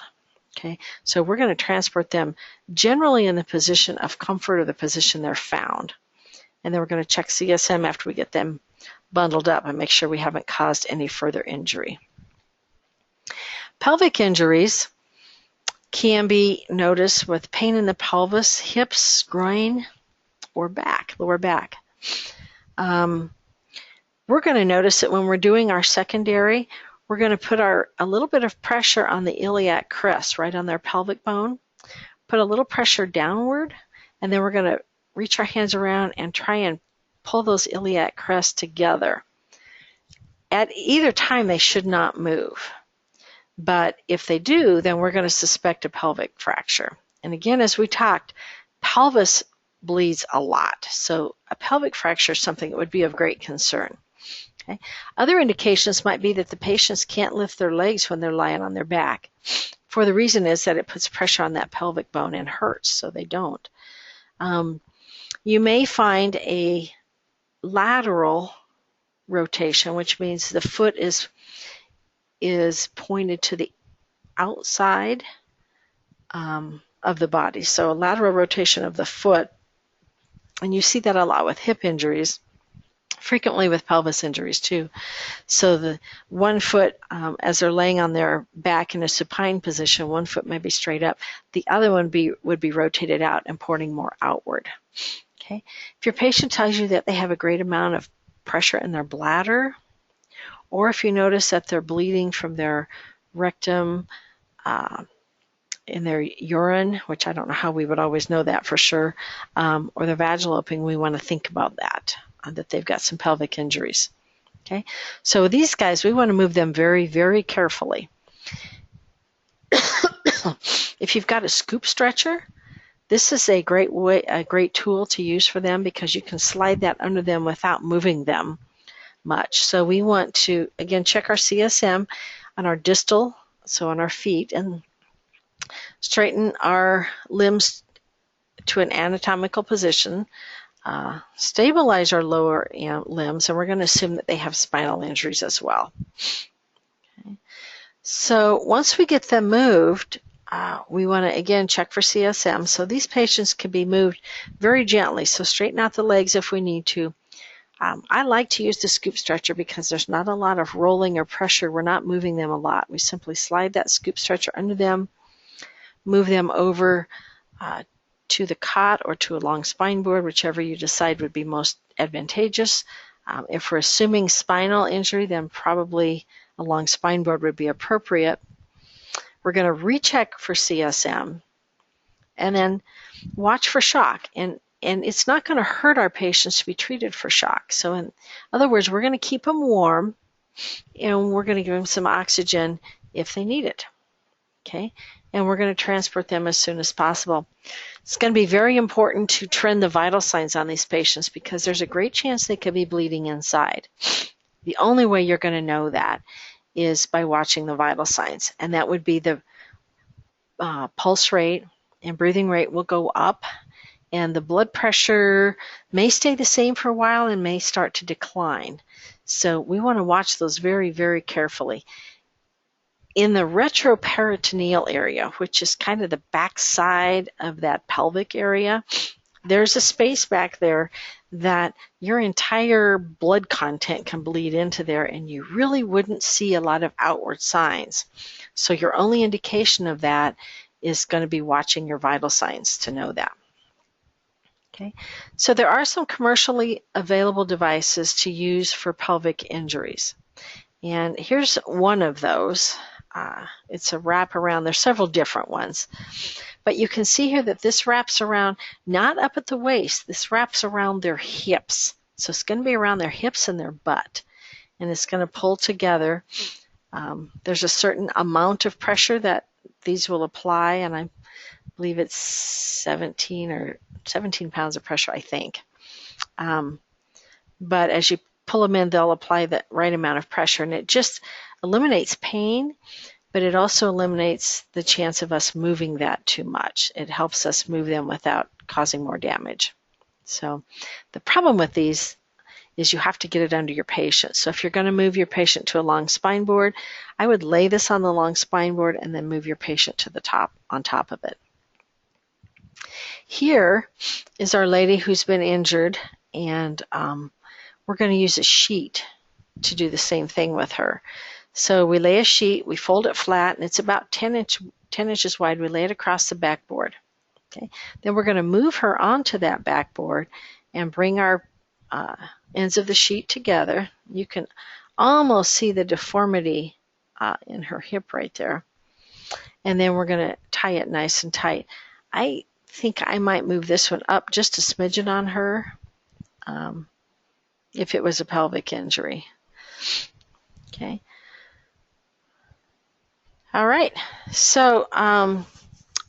Okay, so we're going to transport them generally in the position of comfort or the position they're found. And then we're going to check CSM after we get them bundled up and make sure we haven't caused any further injury. Pelvic injuries can be noticed with pain in the pelvis, hips, groin, or back, lower back. We're going to notice it when we're doing our secondary. We're going to put a little bit of pressure on the iliac crest, right on their pelvic bone. Put a little pressure downward, and then we're going to reach our hands around and try and pull those iliac crests together. At either time, they should not move. But if they do, then we're going to suspect a pelvic fracture. And again, as we talked, pelvis bleeds a lot. So a pelvic fracture is something that would be of great concern. Okay. Other indications might be that the patients can't lift their legs when they're lying on their back. For the reason is that it puts pressure on that pelvic bone and hurts, so they don't. You may find a lateral rotation, which means the foot is pointed to the outside of the body. So a lateral rotation of the foot, and you see that a lot with hip injuries. Frequently with pelvis injuries too. So the one foot, as they're laying on their back in a supine position, one foot may be straight up. The other one would be rotated out and pointing more outward. Okay. If your patient tells you that they have a great amount of pressure in their bladder, or if you notice that they're bleeding from their rectum, in their urine, which I don't know how we would always know that for sure, or their vaginal opening, we want to think about that they've got some pelvic injuries. Okay, so these guys, we want to move them very, very carefully. If you've got a scoop stretcher, this is a great tool to use for them, because you can slide that under them without moving them much. So we want to, again, check our CSM on our distal, so on our feet, and straighten our limbs to an anatomical position. Stabilize our lower limbs, and we're going to assume that they have spinal injuries as well. Okay. So once we get them moved, we want to again check for CSM. So these patients can be moved very gently. So straighten out the legs if we need to. I like to use the scoop stretcher because there's not a lot of rolling or pressure. We're not moving them a lot. We simply slide that scoop stretcher under them, move them over to the cot or to a long spine board, whichever you decide would be most advantageous. If we're assuming spinal injury, then probably a long spine board would be appropriate. We're going to recheck for CSM and then watch for shock. And it's not going to hurt our patients to be treated for shock. So in other words, we're going to keep them warm and we're going to give them some oxygen if they need it. Okay? And we're going to transport them as soon as possible. It's going to be very important to trend the vital signs on these patients because there's a great chance they could be bleeding inside. The only way you're going to know that is by watching the vital signs, and that would be the pulse rate and breathing rate will go up, and the blood pressure may stay the same for a while and may start to decline. So we want to watch those very, very carefully. In the retroperitoneal area, which is kind of the back side of that pelvic area, there's a space back there that your entire blood content can bleed into there, and you really wouldn't see a lot of outward signs. So your only indication of that is going to be watching your vital signs to know that. Okay, so there are some commercially available devices to use for pelvic injuries. And here's one of those. It's a wrap around. There's several different ones. But you can see here that this wraps around, not up at the waist, this wraps around their hips. So it's going to be around their hips and their butt. And it's going to pull together. There's a certain amount of pressure that these will apply, and I believe it's 17 pounds of pressure, I think. But as you pull them in, they'll apply the right amount of pressure, and it just eliminates pain, but it also eliminates the chance of us moving that too much. It helps us move them without causing more damage. So the problem with these is you have to get it under your patient. So if you're going to move your patient to a long spine board, I would lay this on the long spine board and then move your patient to the top, on top of it. Here is our lady who's been injured, and we're going to use a sheet to do the same thing with her. So we lay a sheet, we fold it flat, and it's about 10 inches wide. We lay it across the backboard. Okay. Then we're going to move her onto that backboard and bring our ends of the sheet together. You can almost see the deformity in her hip right there. And then we're going to tie it nice and tight. I think I might move this one up just a smidgen on her if it was a pelvic injury. Okay. All right. So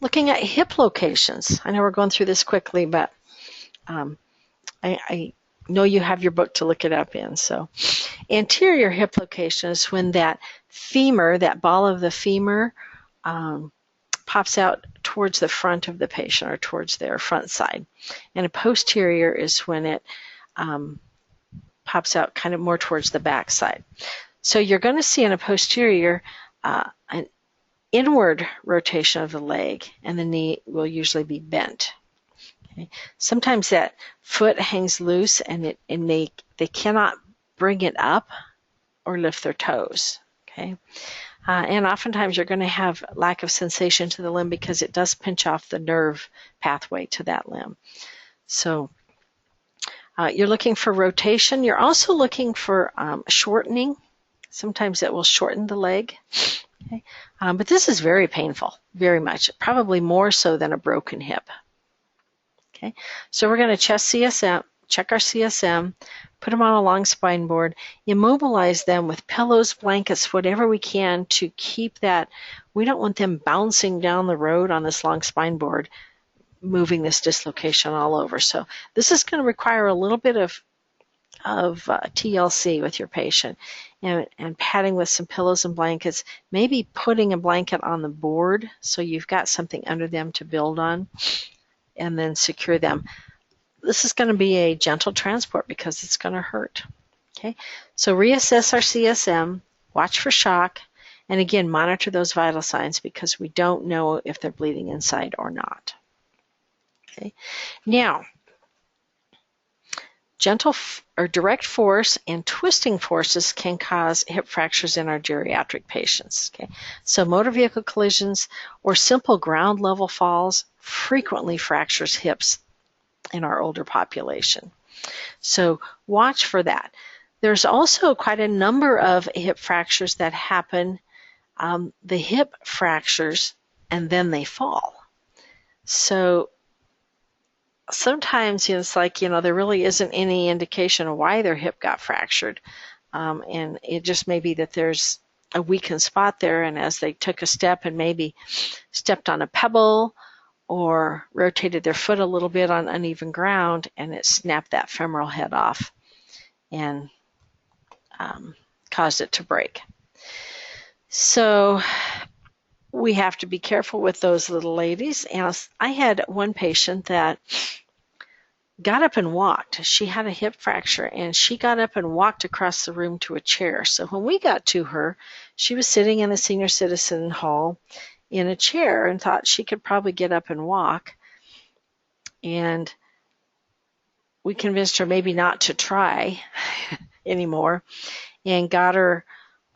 looking at hip locations. I know we're going through this quickly, but I know you have your book to look it up in. So anterior hip location is when that femur, that ball of the femur, pops out towards the front of the patient or towards their front side. And a posterior is when it pops out kind of more towards the back side. So you're going to see in a posterior an inward rotation of the leg, and the knee will usually be bent. Okay. Sometimes that foot hangs loose, and they cannot bring it up or lift their toes. Okay. And oftentimes you're going to have lack of sensation to the limb because it does pinch off the nerve pathway to that limb. So you're looking for rotation. You're also looking for shortening. Sometimes it will shorten the leg. Okay. But this is very painful, very much, probably more so than a broken hip. Okay. So we're going to check our CSM, put them on a long spine board, immobilize them with pillows, blankets, whatever we can to keep that. We don't want them bouncing down the road on this long spine board, moving this dislocation all over. So this is going to require a little bit of TLC with your patient, and padding with some pillows and blankets, maybe putting a blanket on the board so you've got something under them to build on, and then secure them. This is going to be a gentle transport because it's going to hurt. Okay, so reassess our CSM, watch for shock, and again, monitor those vital signs because we don't know if they're bleeding inside or not. Okay, now gentle or direct force and twisting forces can cause hip fractures in our geriatric patients. Okay? So motor vehicle collisions or simple ground level falls frequently fractures hips in our older population. So watch for that. There's also quite a number of hip fractures that happen, the hip fractures, and then they fall. So sometimes it's like, there really isn't any indication of why their hip got fractured. And it just may be that there's a weakened spot there, and as they took a step and maybe stepped on a pebble or rotated their foot a little bit on uneven ground, and it snapped that femoral head off and caused it to break. So we have to be careful with those little ladies. And I had one patient that got up and walked. She had a hip fracture, and she got up and walked across the room to a chair. So when we got to her, she was sitting in the senior citizen hall in a chair and thought she could probably get up and walk. And we convinced her maybe not to try anymore and got her.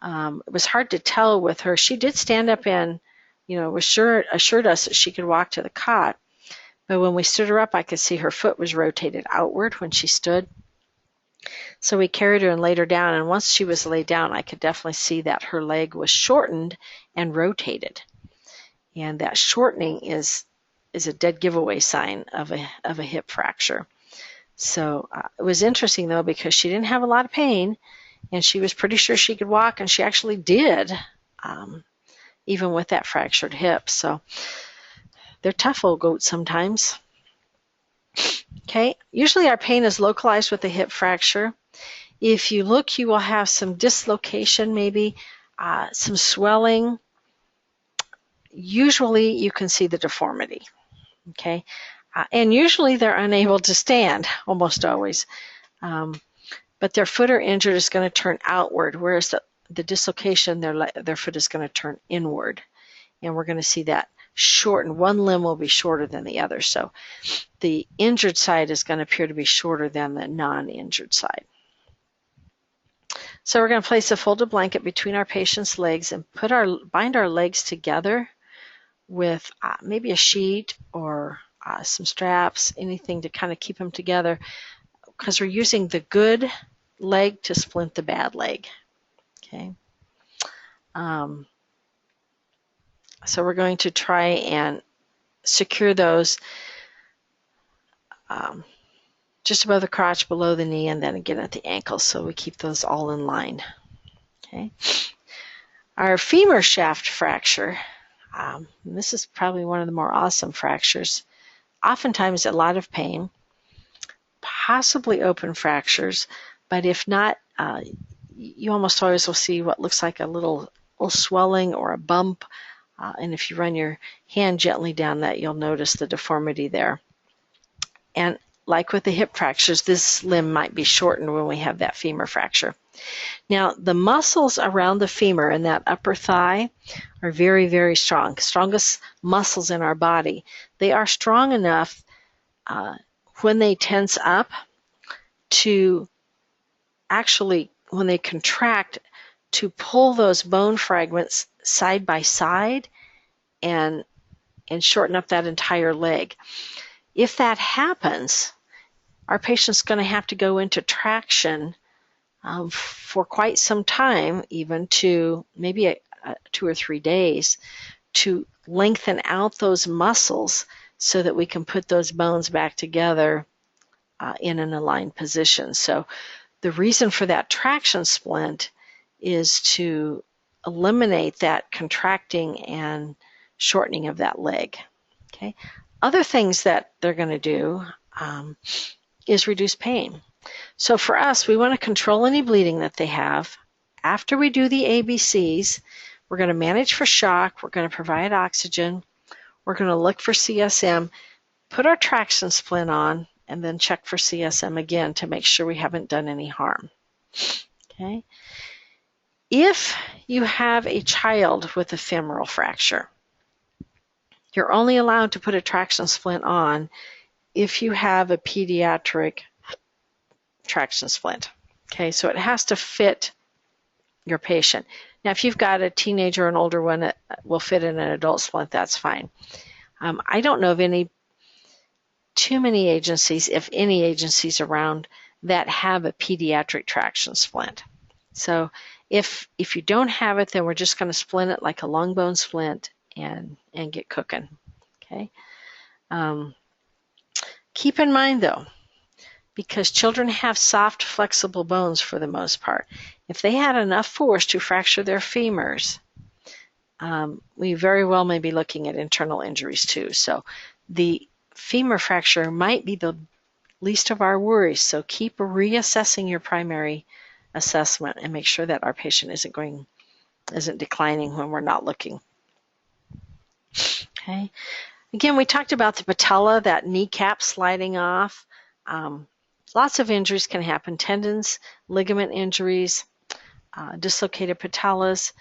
It was hard to tell with her. She did stand up and, assured us that she could walk to the cot. But when we stood her up, I could see her foot was rotated outward when she stood. So we carried her and laid her down. And once she was laid down, I could definitely see that her leg was shortened and rotated. And that shortening is a dead giveaway sign of a hip fracture. So it was interesting, though, because she didn't have a lot of pain, and she was pretty sure she could walk, and she actually did, even with that fractured hip. So they're tough old goats sometimes. Okay, usually our pain is localized with a hip fracture. If you look, you will have some dislocation, maybe some swelling. Usually you can see the deformity. Okay, and usually they're unable to stand, almost always. But their foot or injured is going to turn outward, whereas the dislocation, their foot is going to turn inward. And we're going to see that shortened. One limb will be shorter than the other. So the injured side is going to appear to be shorter than the non-injured side. So we're going to place a folded blanket between our patient's legs and bind our legs together with maybe a sheet or some straps, anything to kind of keep them together, because we're using the good leg to splint the bad leg. Okay. So we're going to try and secure those just above the crotch, below the knee, and then again at the ankle, so we keep those all in line. Okay. Our femur shaft fracture, this is probably one of the more awesome fractures. Oftentimes a lot of pain, possibly open fractures, but if not, you almost always will see what looks like a little swelling or a bump. And if you run your hand gently down that, you'll notice the deformity there. And like with the hip fractures, this limb might be shortened when we have that femur fracture. Now, the muscles around the femur and that upper thigh are very, very strong, strongest muscles in our body. They are strong enough when they tense up to actually, when they contract, to pull those bone fragments side by side and shorten up that entire leg. If that happens, our patient's going to have to go into traction for quite some time, even to maybe 2 or 3 days, to lengthen out those muscles so that we can put those bones back together in an aligned position. So the reason for that traction splint is to eliminate that contracting and shortening of that leg. Okay. Other things that they're going to do is reduce pain. So for us, we want to control any bleeding that they have. After we do the ABCs, we're going to manage for shock, we're going to provide oxygen, we're going to look for CSM, put our traction splint on, and then check for CSM again to make sure we haven't done any harm. Okay. If you have a child with a femoral fracture, you're only allowed to put a traction splint on if you have a pediatric traction splint. Okay, so it has to fit your patient. Now, if you've got a teenager or an older one that will fit in an adult splint, that's fine. I don't know of too many agencies, if any agencies around, that have a pediatric traction splint. So if you don't have it, then we're just going to splint it like a long bone splint and get cooking. Okay. Keep in mind though, because children have soft, flexible bones for the most part, if they had enough force to fracture their femurs, we very well may be looking at internal injuries too. So the femur fracture might be the least of our worries. So keep reassessing your primary assessment and make sure that our patient isn't declining when we're not looking. Okay. Again, we talked about the patella, that kneecap sliding off. Lots of injuries can happen: tendons, ligament injuries, dislocated patellas,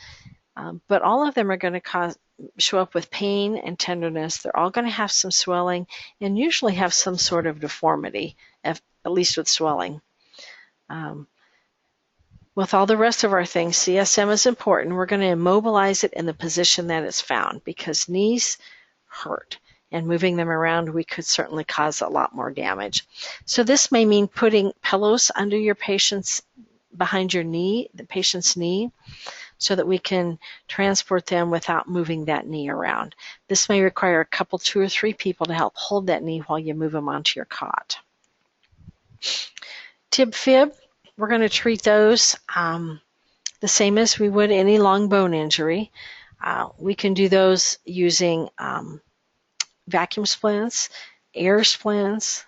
but all of them are going to show up with pain and tenderness. They're all going to have some swelling and usually have some sort of deformity, at least with swelling. With all the rest of our things, CSM is important. We're going to immobilize it in the position that it's found, because knees hurt, and moving them around, we could certainly cause a lot more damage. So this may mean putting pillows under your behind your knee, the patient's knee, so that we can transport them without moving that knee around. This may require a couple, 2 or 3 people to help hold that knee while you move them onto your cot. Tib fib, we're going to treat those the same as we would any long bone injury. We can do those using vacuum splints, air splints,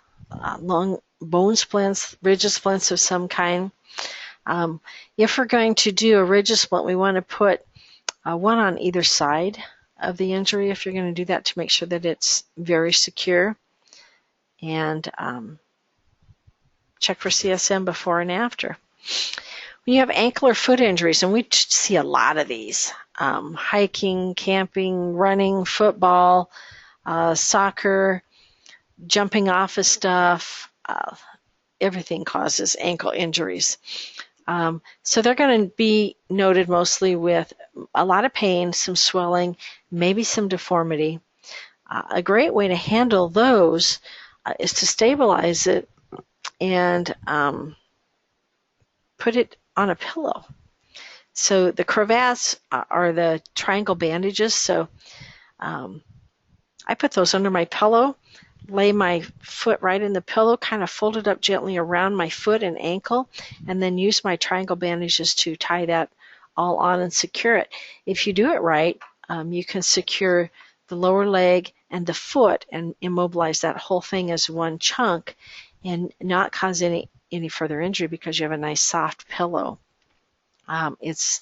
long bone splints, rigid splints of some kind. If we're going to do a rigid splint, we want to put one on either side of the injury if you're going to do that, to make sure that it's very secure. And check for CSM before and after. When you have ankle or foot injuries, and we see a lot of these, hiking, camping, running, football, soccer, jumping off of stuff, everything causes ankle injuries. So they're going to be noted mostly with a lot of pain, some swelling, maybe some deformity. A great way to handle those is to stabilize it and put it on a pillow. So the cravats are the triangle bandages. So I put those under my pillow, lay my foot right in the pillow, kind of fold it up gently around my foot and ankle, and then use my triangle bandages to tie that all on and secure it. If you do it right, you can secure the lower leg and the foot and immobilize that whole thing as one chunk and not cause any further injury, because you have a nice soft pillow. It's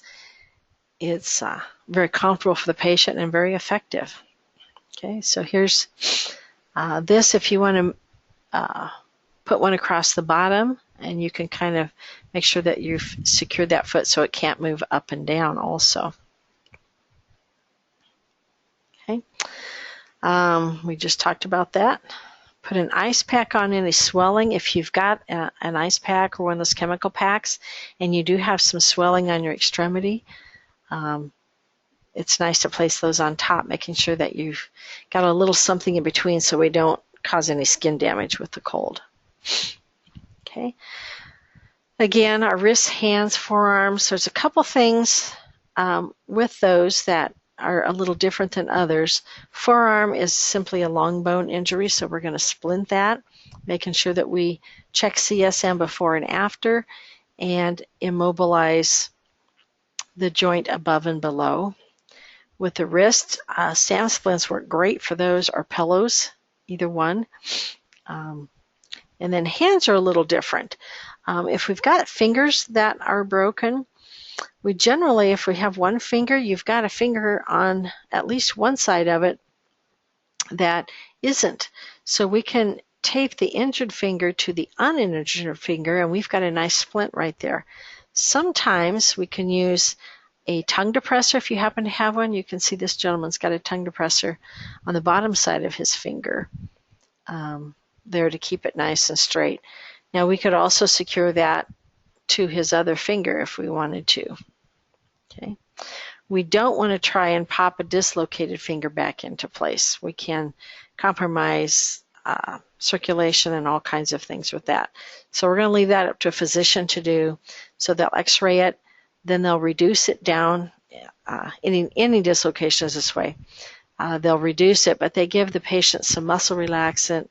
very comfortable for the patient and very effective. Okay, so here's this. If you want to put one across the bottom, and you can kind of make sure that you've secured that foot so it can't move up and down also. Okay, we just talked about that. Put an ice pack on any swelling. If you've got an ice pack or one of those chemical packs and you do have some swelling on your extremity, it's nice to place those on top, making sure that you've got a little something in between so we don't cause any skin damage with the cold. Okay. Again, our wrists, hands, forearms, there's a couple things with those that are a little different than others. Forearm is simply a long bone injury, so we're going to splint that, making sure that we check CSM before and after and immobilize the joint above and below. With the wrist, SAM splints work great for those, or pillows, either one. And then hands are a little different. If we've got fingers that are broken, we generally, if we have one finger, you've got a finger on at least one side of it that isn't. So we can tape the injured finger to the uninjured finger, and we've got a nice splint right there. Sometimes we can use a tongue depressor. If you happen to have one, you can see this gentleman's got a tongue depressor on the bottom side of his finger there to keep it nice and straight. Now we could also secure that to his other finger if we wanted to. Okay. We don't want to try and pop a dislocated finger back into place. We can compromise circulation and all kinds of things with that. So we're going to leave that up to a physician to do. So they'll x-ray it, then they'll reduce it down. Any dislocation is this way. They'll reduce it, but they give the patient some muscle relaxant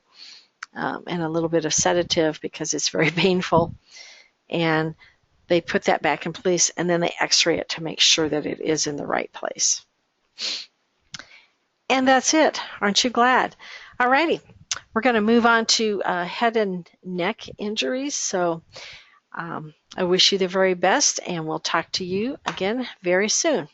and a little bit of sedative because it's very painful. And they put that back in place, and then they x-ray it to make sure that it is in the right place. And that's it. Aren't you glad? Alrighty. We're going to move on to head and neck injuries. So I wish you the very best, and we'll talk to you again very soon.